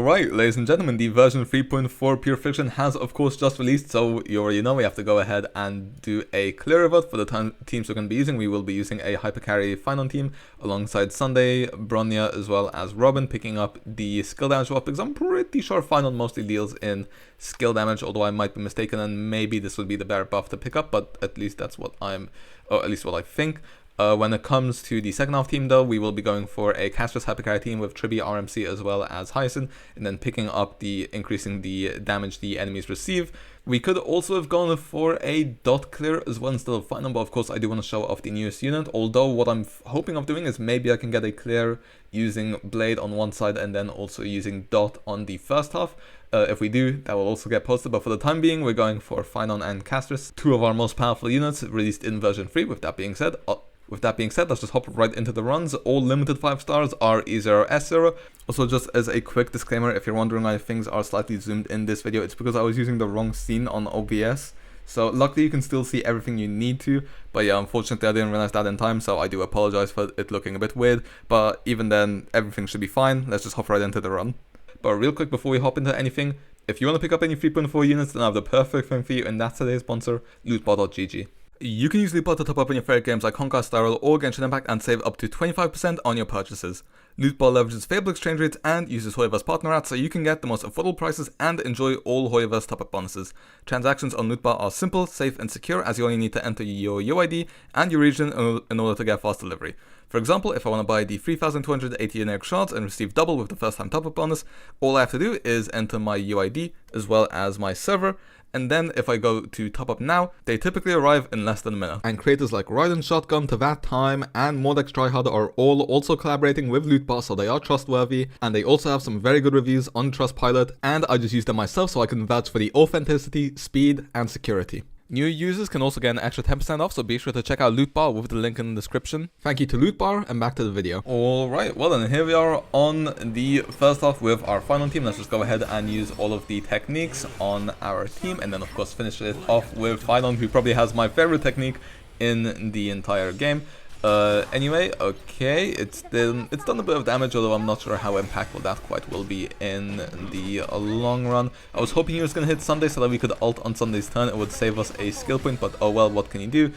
Alright, ladies and gentlemen, the version 3.4 Pure Fiction has of course just released, so you already know we have to go ahead and do a clear vote for the teams we're going to be using. We will be using a Hypercarry PHAINON team alongside Sunday, Bronya, as well as Robin, picking up the skill damage buff because I'm pretty sure PHAINON mostly deals in skill damage, although I might be mistaken and maybe this would be the better buff to pick up, but at least that's what at least what I think. When it comes to the second half team though, we will be going for a Castrus Hypercarry team with tribbie, RMC as well as hyacine, and then picking up increasing the damage the enemies receive. We could also have gone for a dot clear as well instead of PHAINON, but of course I do want to show off the newest unit, although what I'm hoping of doing is maybe I can get a clear using Blade on one side and then also using dot on the first half. If we do, that will also get posted, but for the time being we're going for PHAINON and Castrus, two of our most powerful units released in version 3. With that being said, let's just hop right into the runs. All limited 5 stars are E0S0. Also, just as a quick disclaimer, if you're wondering why things are slightly zoomed in this video, it's because I was using the wrong scene on OBS. So luckily you can still see everything you need to, but yeah, unfortunately I didn't realize that in time, so I do apologize for it looking a bit weird, but even then, everything should be fine. Let's just hop right into the run. But real quick before we hop into anything, if you want to pick up any 3.4 units, then I have the perfect thing for you, and that's today's sponsor, lootbot.gg. You can use Lootbot to top up in your favorite games like Honkai Style or Genshin Impact and save up to 25% on your purchases. Lootbot leverages favorable exchange rates and uses Hoyoverse partner ads so you can get the most affordable prices and enjoy all Hoyoverse top-up bonuses. Transactions on Lootbot are simple, safe and secure as you only need to enter your UID and your region in order to get fast delivery. For example, if I want to buy the 3,280 generic shards and receive double with the first time top-up bonus, all I have to do is enter my UID as well as my server, and then if I go to top up now, they typically arrive in less than a minute. And creators like Raiden Shotgun, To That Time, and Mordex Tryhard are all also collaborating with Lootbot, so they are trustworthy, and they also have some very good reviews on Trustpilot, and I just use them myself so I can vouch for the authenticity, speed, and security. New users can also get an extra 10% off, so be sure to check out Lootbar with the link in the description. Thank you to Lootbar, and back to the video. Alright, well then, here we are on the first half with our PHAINON team. Let's just go ahead and use all of the techniques on our team, and then of course finish it off with PHAINON, who probably has my favorite technique in the entire game. Anyway, okay, it's done a bit of damage, although I'm not sure how impactful that quite will be in the long run. I was hoping he was going to hit Sunday so that we could ult on Sunday's turn. It would save us a skill point, but oh well, what can you do?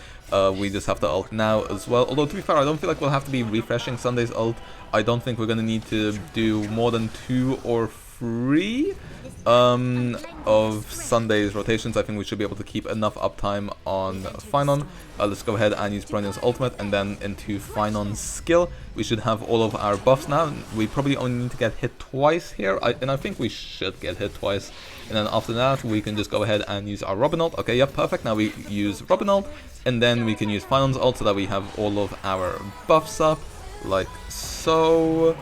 We just have to ult now as well. Although to be fair, I don't feel like we'll have to be refreshing Sunday's ult. I don't think we're going to need to do more than 2 or 3 of Sunday's rotations. I think we should be able to keep enough uptime on PHAINON. Let's go ahead and use Bronya's ultimate and then into PHAINON's skill. We should have all of our buffs now. We probably only need to get hit twice here, and I think we should get hit twice. And then after that, we can just go ahead and use our Robin ult. Okay, yep, perfect. Now we use Robin ult, and then we can use PHAINON's ult so that we have all of our buffs up, like so.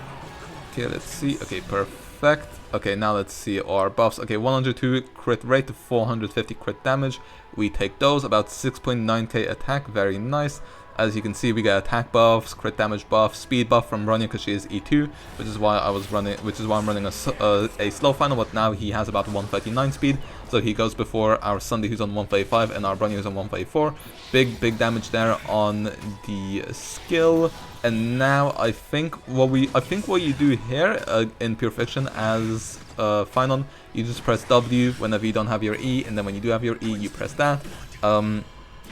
Okay, let's see. Okay, perfect. Okay, now let's see our buffs. Okay, 102 crit rate to 450 crit damage. We take those, about 6.9k attack, very nice. As you can see, we get attack buffs, crit damage buff, speed buff from Bronya because she is E2, which is why I'm running a slow final, but now he has about 139 speed, so he goes before our Sunday who's on 135 and our Bronya who's on 134. Big damage there on the skill. And now I think what you do here in Pure Fiction as PHAINON, you just press W whenever you don't have your E, and then when you do have your E, you press that.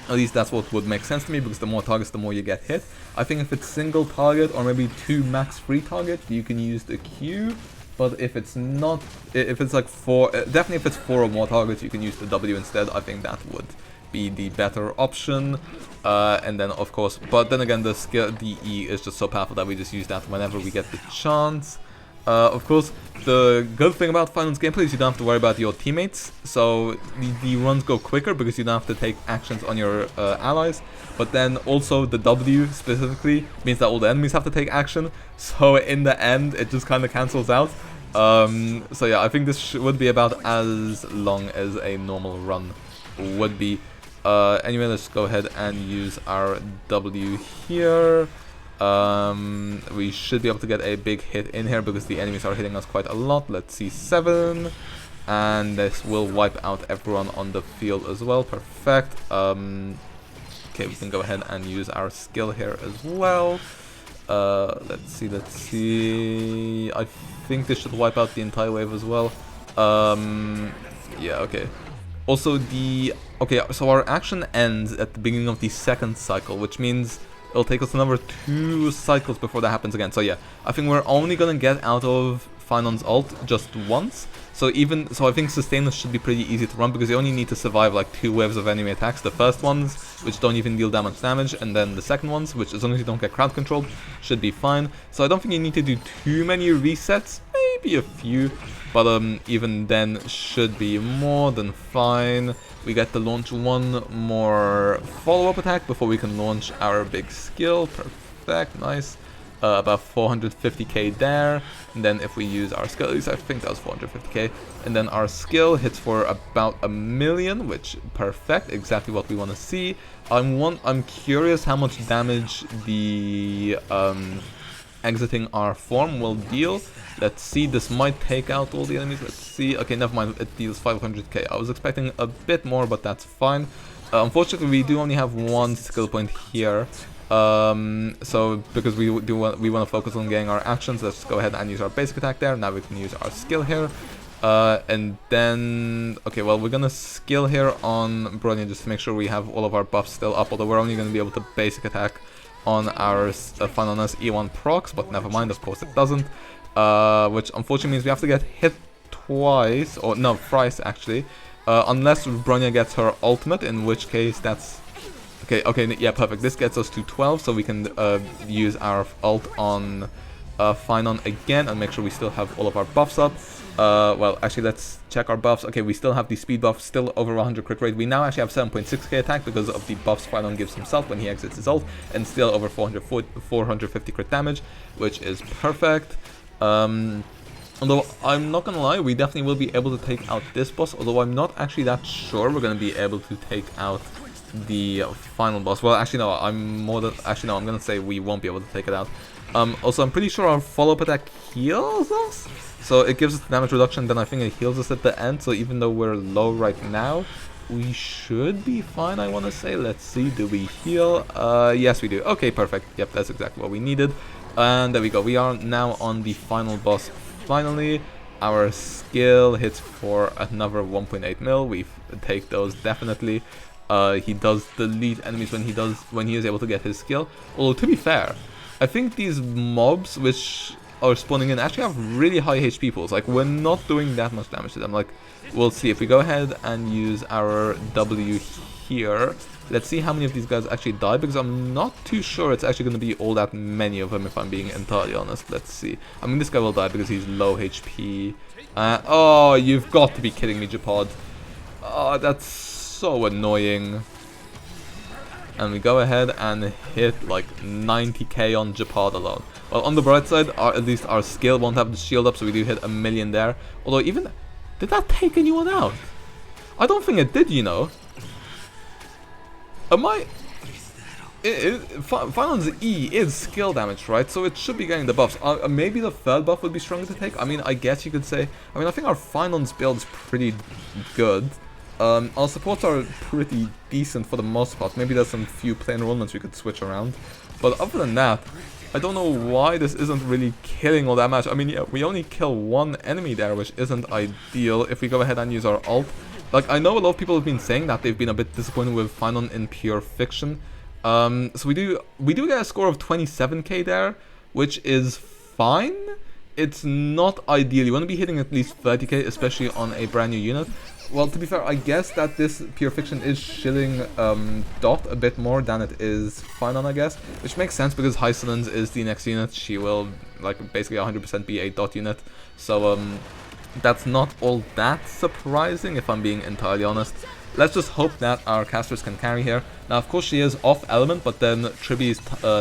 At least that's what would make sense to me, because the more targets, the more you get hit. I think if it's single target or maybe 2 max free targets, you can use the Q. But if it's not, if it's like 4, definitely if it's 4 or more targets, you can use the W instead. I think that would be the better option. And then of course, but then again, the E is just so powerful that we just use that whenever we get the chance. Of course, the good thing about PHAINON's gameplay is you don't have to worry about your teammates, so the runs go quicker because you don't have to take actions on your allies. But then also the W specifically means that all the enemies have to take action, so in the end it just kind of cancels out. So yeah, I think this would be about as long as a normal run would be. Anyway, let's go ahead and use our W here. We should be able to get a big hit in here because the enemies are hitting us quite a lot. Let's see, 7. And this will wipe out everyone on the field as well. Perfect. Okay, we can go ahead and use our skill here as well. Let's see. I think this should wipe out the entire wave as well. Yeah, okay. Also, okay, so our action ends at the beginning of the second cycle, which means it'll take us another 2 cycles before that happens again. So yeah, I think we're only gonna get out of Phainon's ult just once. So I think Sustainers should be pretty easy to run because you only need to survive like 2 waves of enemy attacks. The first ones, which don't even deal that much damage, and then the second ones, which as long as you don't get crowd controlled, should be fine. So I don't think you need to do too many resets, maybe a few, but even then should be more than fine. We get to launch 1 more follow-up attack before we can launch our big skill. Perfect, nice. About 450k there, and then if we use our skill, at least I think that was 450k, and then our skill hits for about 1 million, which perfect, exactly what we want to see. I'm curious how much damage the exiting our form will deal. Let's see, this might take out all the enemies. Let's see. Okay, never mind, it deals 500k. I was expecting a bit more, but that's fine. Unfortunately, we do only have 1 skill point here. So because we want to focus on getting our actions, let's go ahead and use our basic attack there. Now we can use our skill here, and then okay, well, we're gonna skill here on bronya just to make sure we have all of our buffs still up, although we're only gonna be able to basic attack on our Phainon's E1 procs, but never mind, of course it doesn't, which unfortunately means we have to get hit twice, or no, thrice actually, unless bronya gets her ultimate, in which case that's okay, yeah, perfect. This gets us to 12, so we can use our ult on Phainon again and make sure we still have all of our buffs up. Well, actually, let's check our buffs. Okay, we still have the speed buff, still over 100 crit rate. We now actually have 7.6k attack because of the buffs Phainon gives himself when he exits his ult, and still over 450 crit damage, which is perfect. Although, I'm not gonna lie, we definitely will be able to take out this boss, although I'm not actually that sure we're gonna be able to take out the final boss. Well, actually no, I'm gonna say we won't be able to take it out. Also, I'm pretty sure our follow-up attack heals us, so it gives us damage reduction, then I think it heals us at the end, so even though we're low right now, we should be fine, I want to say. Let's see, do we heal? Yes we do. Okay, perfect. Yep, that's exactly what we needed. And there we go, we are now on the final boss. Finally, our skill hits for another 1.8 mil. We take those definitely. He does delete enemies when he is able to get his skill. Although, to be fair, I think these mobs which are spawning in actually have really high HP pools. Like, we're not doing that much damage to them. Like, we'll see if we go ahead and use our W here. Let's see how many of these guys actually die, because I'm not too sure it's actually going to be all that many of them, if I'm being entirely honest. Let's see. I mean, this guy will die because he's low HP. Oh, you've got to be kidding me, Japod. Oh, that's so annoying. And we go ahead and hit like 90k on Japod alone. Well, on the bright side, at least our skill won't have the shield up, so we do hit 1 million there. Although, even... did that take anyone out? I don't think it did, you know. Phainon's E is skill damage, right? So it should be getting the buffs. Maybe the third buff would be stronger to take. I mean, I guess you could say. I mean, I think our Phainon's build is pretty good. Our supports are pretty decent for the most part. Maybe there's some few plain enrollments we could switch around. But other than that, I don't know why this isn't really killing all that much. I mean, yeah, we only kill 1 enemy there, which isn't ideal. If we go ahead and use our ult. Like, I know a lot of people have been saying that they've been a bit disappointed with Phainon in pure fiction. So we do get a score of 27k there, which is fine. It's not ideal. You want to be hitting at least 30k, especially on a brand new unit. Well, to be fair, I guess that this pure fiction is shilling Dot a bit more than it is Phainon, I guess. Which makes sense because Hyacine is the next unit. She will, like, basically 100% be a Dot unit. So, that's not all that surprising, if I'm being entirely honest. Let's just hope that our casters can carry here. Now, of course, she is off element, but then tribbie's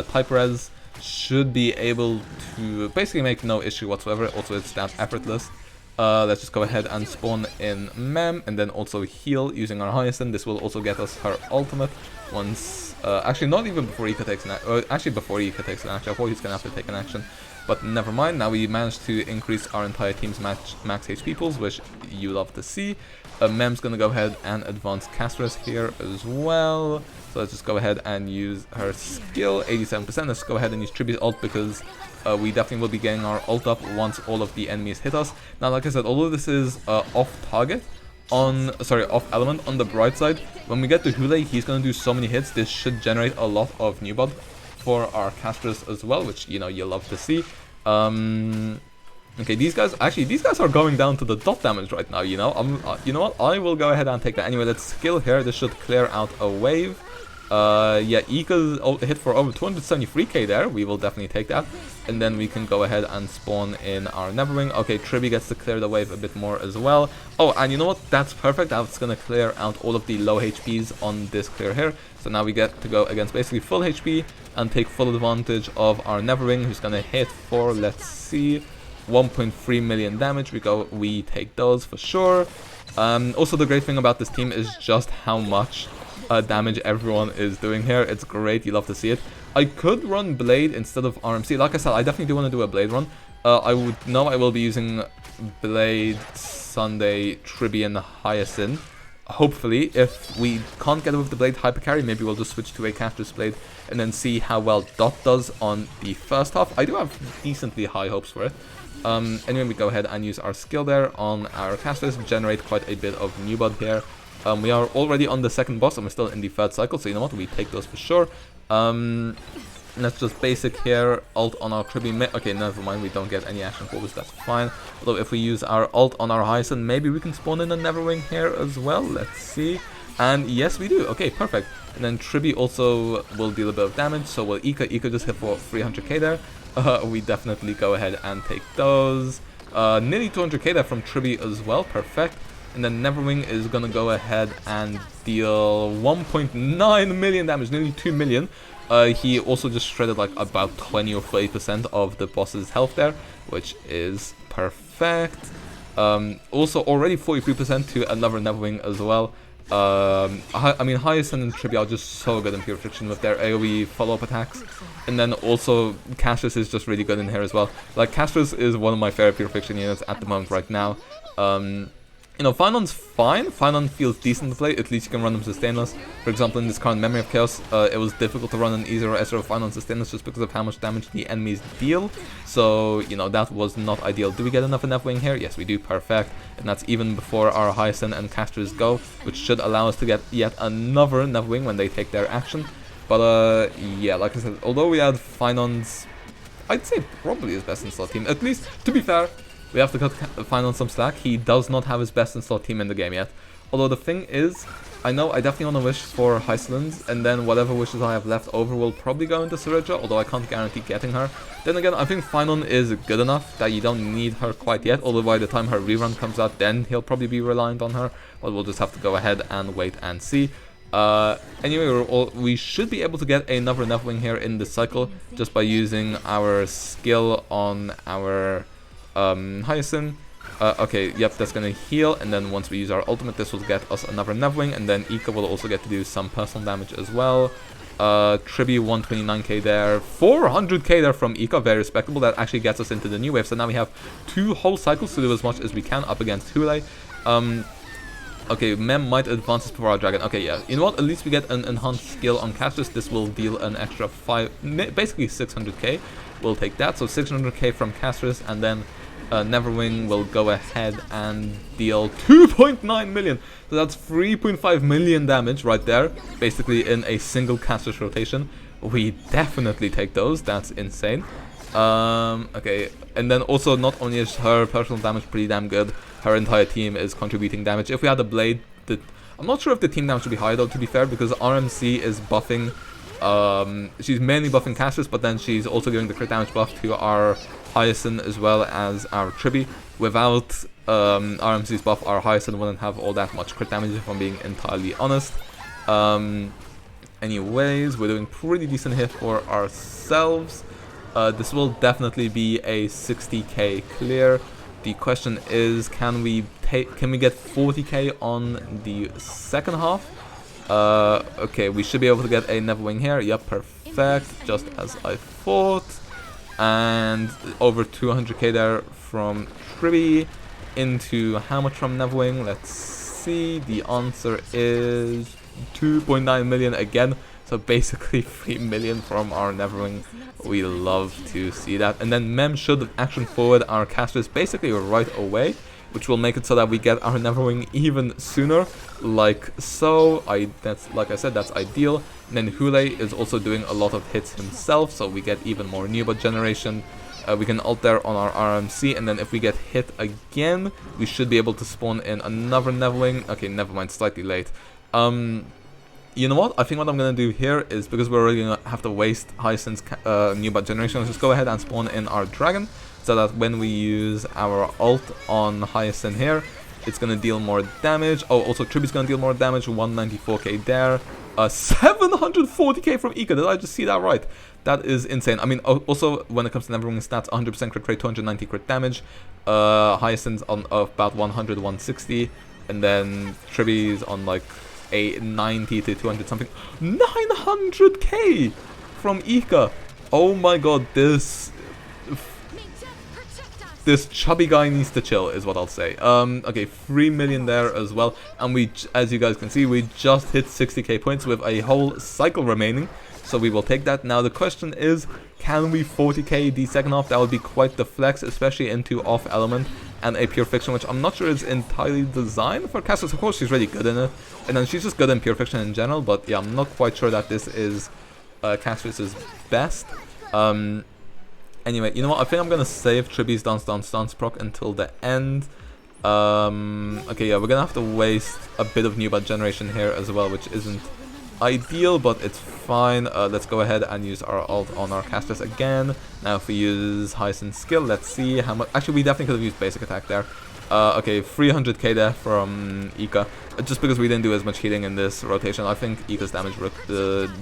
type res should be able to basically make no issue whatsoever. Also, it's that effortless. Let's just go ahead and spawn in Mem, and then also heal using our Hyacine. This will also get us her ultimate once... actually, not even before Ika takes an action. Actually, before Ika takes an action. I thought he's going to have to take an action. But never mind, now we managed to increase our entire team's max HP pools, which you love to see. Mem's gonna go ahead and advance Castoricse here as well. So let's just go ahead and use her skill, 87%. Let's go ahead and use Tribbie's ult because we definitely will be getting our ult up once all of the enemies hit us. Now, like I said, although this is off target, off element, on the bright side, when we get to Hule, he's gonna do so many hits. This should generate a lot of new blood for our Castoricse as well, which, you know, you love to see. Okay, these guys are going down to the dot damage right now, you know. You know what, I will go ahead and take that. Anyway, let's skill here. This should clear out a wave. Yeah, Ika's hit for over 273k there. We will definitely take that. And then we can go ahead and spawn in our Neverwing. Okay, Tribbie gets to clear the wave a bit more as well. Oh, and you know what? That's perfect. That's going to clear out all of the low HPs on this clear here. So now we get to go against basically full HP and take full advantage of our Neverwing, who's going to hit for, let's see, 1.3 million damage. We take those for sure. Also, the great thing about this team is just how much damage everyone is doing here. It's great, you love to see it. I could run Blade instead of RMC. Like I said, I definitely do want to do a Blade run. I will be using Blade, Sunday, Tribbie, and Hyacine. Hopefully, if we can't get it with the Blade hyper carry, maybe we'll just switch to a Castoricse Blade and then see how well Dot does on the first half. I do have decently high hopes for it. Anyway, we go ahead and use our skill there on our Castoricse, generate quite a bit of new blood here. We are already on the second boss and we're still in the third cycle, so you know what, we take those for sure. Let's just basic here, ult on our Tribbie. Okay, never mind, we don't get any action forwards, that's fine. Although if we use our ult on our Hyacine, maybe we can spawn in a Neverwing here as well, let's see. And yes, we do. Okay, perfect. And then Tribbie also will deal a bit of damage, so will Ika just hit for 300k there. We definitely go ahead and take those. Nearly 200k there from Tribbie as well, perfect. And then Neverwing is gonna go ahead and deal 1.9 million damage, nearly 2 million. He also just shredded like about 20 or 30% of the boss's health there, which is perfect. Also already 43% to another Neverwing as well. I mean, Hyacine and Tribbie are just so good in Pure Friction with their AoE follow-up attacks. And then also Castoricse is just really good in here as well. Like, Castoricse is one of my favorite Pure Friction units at the moment right now. You know, Phainon's fine. Phainon feels decent to play. At least you can run them sustainless. For example, in this current Memory of Chaos, it was difficult to run an E0S0 Phainon sustainless just because of how much damage the enemies deal. So, you know, that was not ideal. Do we get another Neverwing here? Yes, we do. Perfect. And that's even before our Hyacine and Castoricse go, which should allow us to get yet another Neverwing when they take their action. But, yeah, like I said, although we had Phainon's, I'd say probably his best in slot team. At least, to be fair, we have to cut Phainon some slack. He does not have his best in slot team in the game yet. Although the thing is, I know I definitely want to wish for Hyacine, and then whatever wishes I have left over will probably go into Surja, although I can't guarantee getting her. Then again, I think Phainon is good enough that you don't need her quite yet, although by the time her rerun comes out, then he'll probably be reliant on her. But we'll just have to go ahead and wait and see. Anyway, we should be able to get another Neverwing here in this cycle just by using our skill on our Hyacine. Okay, yep, that's gonna heal, and then once we use our ultimate, this will get us another Neverwing, and then Ika will also get to do some personal damage as well. Tribbie 129k there, 400k there from Ika, very respectable. That actually gets us into the new wave, so now we have 2 whole cycles to do as much as we can up against Hule. Okay, Mem might advance us before our dragon. Okay, yeah, you know what, at least we get an enhanced skill on Castoricse. This will deal an extra basically 600k. We'll take that, so 600k from Castoricse, and then Neverwing will go ahead and deal 2.9 million. So that's 3.5 million damage right there, basically in a single Castoricse rotation. We definitely take those, that's insane. Okay, and then also not only is her personal damage pretty damn good, her entire team is contributing damage. If we had a Blade, I'm not sure if the team damage would be high though, to be fair, because RMC is buffing, she's mainly buffing Castoricse, but then she's also giving the crit damage buff to our Hyacine as well as our Tribbie. Without RMC's buff, our Hyacine wouldn't have all that much crit damage, if I'm being entirely honest. Anyways, we're doing pretty decent here for ourselves. This will definitely be a 60k clear. The question is, can we get 40k on the second half? Okay, we should be able to get a Neverwing here. Yep, perfect, just as I thought. And over 200k there from tribbie. Into how much from Neverwing? Let's see. The answer is 2.9 million again. So basically 3 million from our Neverwing. We love to see that. And then Mem should action forward our casters basically right away, which will make it so that we get our Neverwing even sooner, like so. That's, like I said, that's ideal. And then Hule is also doing a lot of hits himself, so we get even more Newbot generation. We can ult there on our RMC, and then if we get hit again, we should be able to spawn in another Neverwing. Okay, never mind, slightly late. You know what? I think what I'm going to do here is, because we're already going to have to waste Hyacine's Newbot generation, let's just go ahead and spawn in our Dragon, so that when we use our ult on Hyacine here, it's going to deal more damage. Oh, also Tribbie's going to deal more damage, 194k there. 740k from Ika, did I just see that right? That is insane. I mean, also, when it comes to Neverwing stats, 100% crit rate, 290 crit damage. Hyacine's on about 100, 160. And then Tribbie's on like a 90 to 200 something. 900k from Ika. Oh my god, this chubby guy needs to chill, is what I'll say. Okay, 3 million there as well. And we, as you guys can see, we just hit 60k points with a whole cycle remaining. So we will take that. Now the question is, can we 40k the second half? That would be quite the flex, especially into off element and a pure fiction, which I'm not sure is entirely designed for casters. Of course, she's really good in it, and then she's just good in pure fiction in general. But yeah, I'm not quite sure that this is casters' best. Anyway, you know what? I think I'm gonna save Tribbie's dance proc until the end. Okay, yeah, we're gonna have to waste a bit of Newbot generation here as well, which isn't ideal, but it's fine. Let's go ahead and use our ult on our casters again. Now if we use Hyacine's skill, let's see how much. Actually, we definitely could have used basic attack there. Okay, 300k there from Ika, just because we didn't do as much healing in this rotation. I think Ika's damage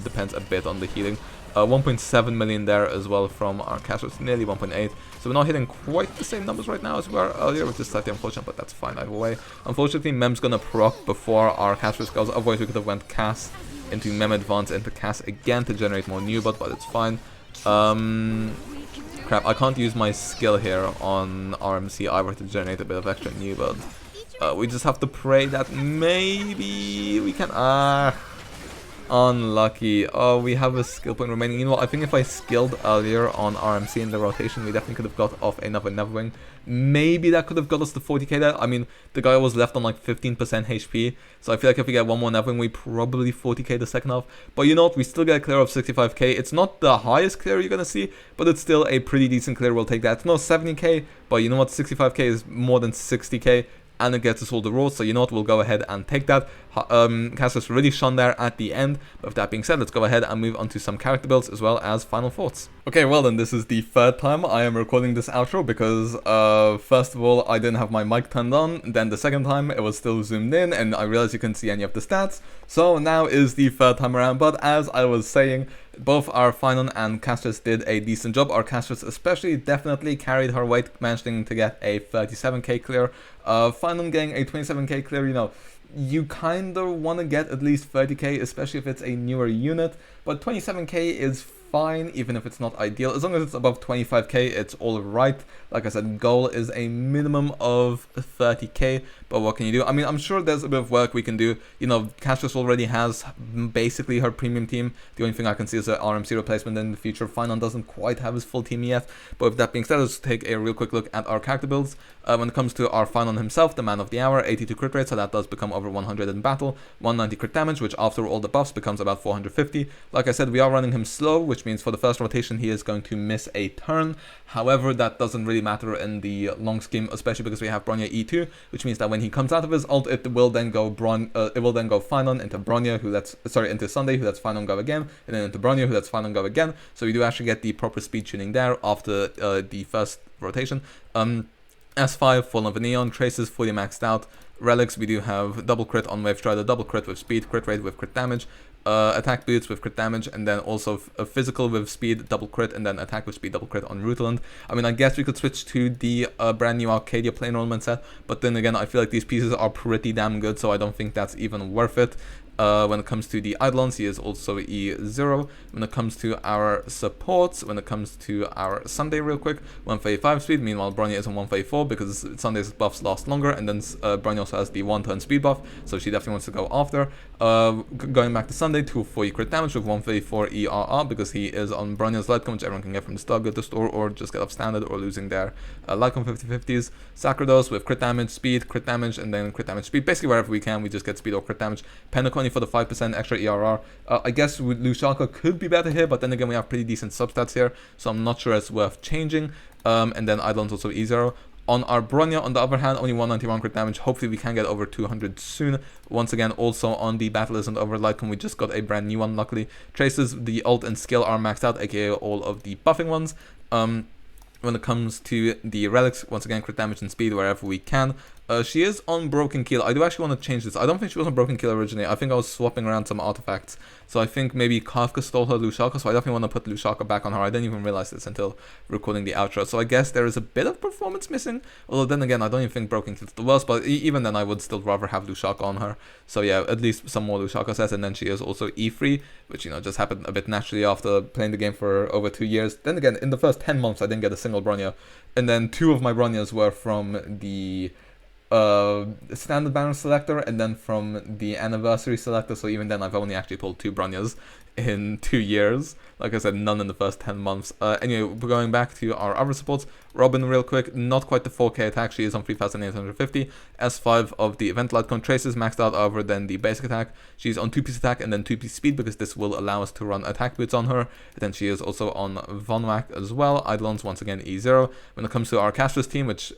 depends a bit on the healing. 1.7 million there as well from our casters, nearly 1.8. So we're not hitting quite the same numbers right now as we were earlier, which is slightly unfortunate, but that's fine either way. Unfortunately, Mem's gonna proc before our casters goes, otherwise we could have went cast into Mem advance into cast again to generate more Newbot, but it's fine. Crap, I can't use my skill here on RMC either to generate a bit of extra Newbot. We just have to pray that maybe we can... Unlucky. Oh, we have a skill point remaining. You know what, I think if I skilled earlier on RMC in the rotation, we definitely could have got off another Neverwing. Maybe that could have got us to 40k there. I mean, the guy was left on like 15% HP, so I feel like if we get one more Neverwing, we probably 40k the second half. But you know what, we still get a clear of 65k. It's not the highest clear you're gonna see, but it's still a pretty decent clear. We'll take that. It's not 70k, but you know what, 65k is more than 60k. And it gets us all the rolls, so you know what, we'll go ahead and take that. Casters really shone there at the end. But with that being said, let's go ahead and move on to some character builds as well as final thoughts. Okay, well then, this is the third time I am recording this outro because first of all, I didn't have my mic turned on. Then the second time, it was still zoomed in and I realized you couldn't see any of the stats. So now is the third time around, but as I was saying, both our PHAINON and casters did a decent job. Our casters especially definitely carried her weight, managing to get a 37k clear. PHAINON getting a 27k clear, you know, you kind of want to get at least 30k, especially if it's a newer unit, but 27k is fine, even if it's not ideal. As long as it's above 25k, it's all right. Like I said, goal is a minimum of 30k, but what can you do? I mean, I'm sure there's a bit of work we can do. You know, Castress already has basically her premium team. The only thing I can see is an RMC replacement in the future. PHAINON doesn't quite have his full team yet, but with that being said, let's take a real quick look at our character builds. When it comes to our PHAINON himself, the man of the hour, 82 crit rate, so that does become over 100 in battle, 190 crit damage, which after all the buffs becomes about 450. Like I said, we are running him slow, which means for the first rotation he is going to miss a turn. However, that doesn't really matter in the long scheme, especially because we have Bronya E2, which means that when he comes out of his ult, it will then go PHAINON into Bronya, into Sunday, who lets PHAINON go again, and then into Bronya, who lets PHAINON go again. So we do actually get the proper speed tuning there after the first rotation. S5, Fallen of a Neon, Traces fully maxed out. Relics, we do have double crit on Wave Strider, double crit with speed, crit rate with crit damage. attack boots with crit damage, and then also a physical with speed double crit, and then attack with speed double crit on Rutland. I mean, I guess we could switch to the brand new Arcadia plain ornament set, but then again, I feel like these pieces are pretty damn good, so I don't think that's even worth it. When it comes to the Eidolons, he is also E0. When it comes to our supports, when it comes to our Sunday real quick, 135 speed, meanwhile Bronya is on 134 because Sunday's buffs last longer, and then Bronya also has the 1-turn speed buff, so she definitely wants to go after. Going back to Sunday, 240 crit damage with 134 ERR because he is on Bronya's Lightcon, which everyone can get from the start, go to the store, or just get off standard or losing their Lightcon 50-50s. Sacrados with crit damage, speed, crit damage, and then crit damage, speed. Basically wherever we can, we just get speed or crit damage. Penacony for the 5% extra ERR. I guess Lushaka could be better here, but then again we have pretty decent substats here, so I'm not sure it's worth changing. And then Eidolon's also E0. On our Bronya, on the other hand, only 191 crit damage. Hopefully we can get over 200 soon. Once again, also on the Battle Isn't Over Lightcon, we just got a brand new one, luckily. Traces, the ult and skill are maxed out, aka all of the buffing ones. When it comes to the relics, once again, crit damage and speed wherever we can. She is on Broken Keel. I do actually want to change this. I don't think she was on Broken Keel originally. I think I was swapping around some artifacts. So I think maybe Kafka stole her Lushaka, so I definitely want to put Lushaka back on her. I didn't even realize this until recording the outro. So I guess there is a bit of performance missing. Although then again, I don't even think Broken Keel's the worst, but even then I would still rather have Lushaka on her. So yeah, at least some more Lushaka sets, and then she is also E3, which, you know, just happened a bit naturally after playing the game for over 2 years. Then again, in the first 10 months, I didn't get a single Bronya. And then 2 of my Bronyas were from the standard banner selector and then from the anniversary selector, so even then I've only actually pulled 2 Bronyas in 2 years. Like I said, none in the first 10 months. Anyway, we're going back to our other supports. Robin real quick, not quite the 4k attack, she is on 3850. S5 of the event Lightcon Traces maxed out over than the basic attack. She's on 2-piece attack and then 2-piece speed because this will allow us to run attack boots on her. And then she is also on Von Whack as well. Eidolons once again E0. When it comes to our Castrus team, which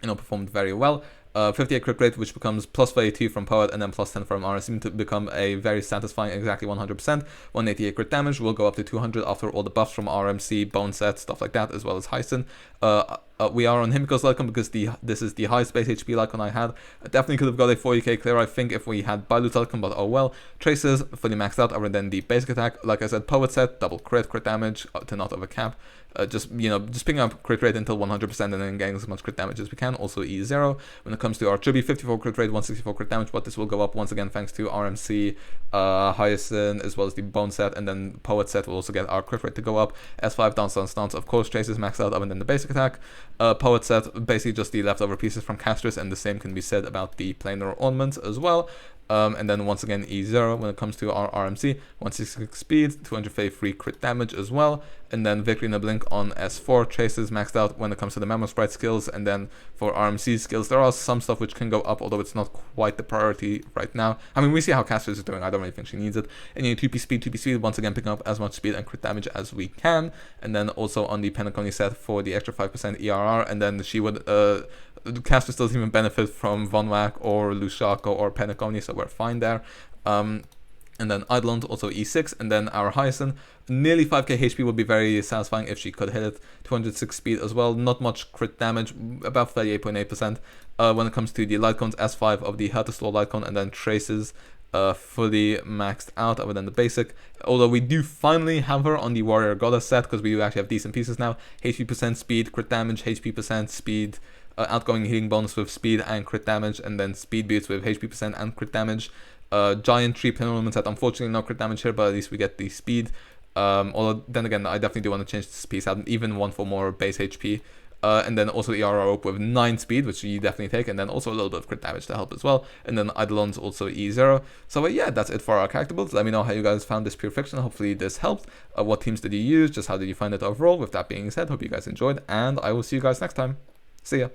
you know, performed very well. 58 crit rate, which becomes plus 32 from Poet and then plus 10 from RS, seem to become a very satisfying exactly 100%. 188 crit damage will go up to 200 after all the buffs from RMC, Bone Set, stuff like that, as well as hyacine. We are on Himiko's Lightcon because this is the highest base HP Lightcon I had. I definitely could have got a 40k clear, I think, if we had Bailu's Lightcon, but oh well. Traces, fully maxed out, other than the basic attack. Like I said, Poet Set, double crit damage to not over cap. Just picking up crit rate until 100% and then getting as much crit damage as we can. Also E0. When it comes to our tribbie, 54 crit rate, 164 crit damage, but this will go up once again thanks to RMC, Hyacine, as well as the Bone Set, and then Poet Set will also get our crit rate to go up. S5 dance, of course, Traces maxed out other than the basic attack. Poet Set, basically just the leftover pieces from Castrus, and the same can be said about the planar ornaments as well. And then once again E0 when it comes to our RMC, 166 speed, 253 crit damage as well, and then Victory in a Blink on S4, Traces maxed out when it comes to the Memo Sprite skills, and then for RMC skills there are some stuff which can go up, although it's not quite the priority right now. I mean, we see how Castrus is doing, I don't really think she needs it. And 2p speed, once again picking up as much speed and crit damage as we can, and then also on the Penacony set for the extra 5% ERR, and then she would Castrus doesn't even benefit from Von Whack or Lushaka or Penacony, so we're fine there. And then Eidolon also E6, and then our Hyacine, nearly 5k HP would be very satisfying if she could hit it. 206 speed as well, not much crit damage, about 38.8%. When it comes to the Lightcons, S5 of the Hertastore Lightcon, and then Traces, fully maxed out other than the basic, although we do finally have her on the Warrior Goddess set because we do actually have decent pieces now. HP percent speed, crit damage, HP percent speed, outgoing healing bonus with speed and crit damage, and then speed boots with HP percent and crit damage. Giant tree pin ornament set, unfortunately no crit damage here, but at least we get the speed. Although then again, I definitely do want to change this piece out, even one for more base HP. And then also the ERR Rope with 9 speed, which you definitely take, and then also a little bit of crit damage to help as well. And then Eidolon's also E0. So yeah, that's it for our character builds. Let me know how you guys found this pure fiction. Hopefully this helped. What teams did you use? Just how did you find it overall? With that being said, hope you guys enjoyed, and I will see you guys next time. See ya.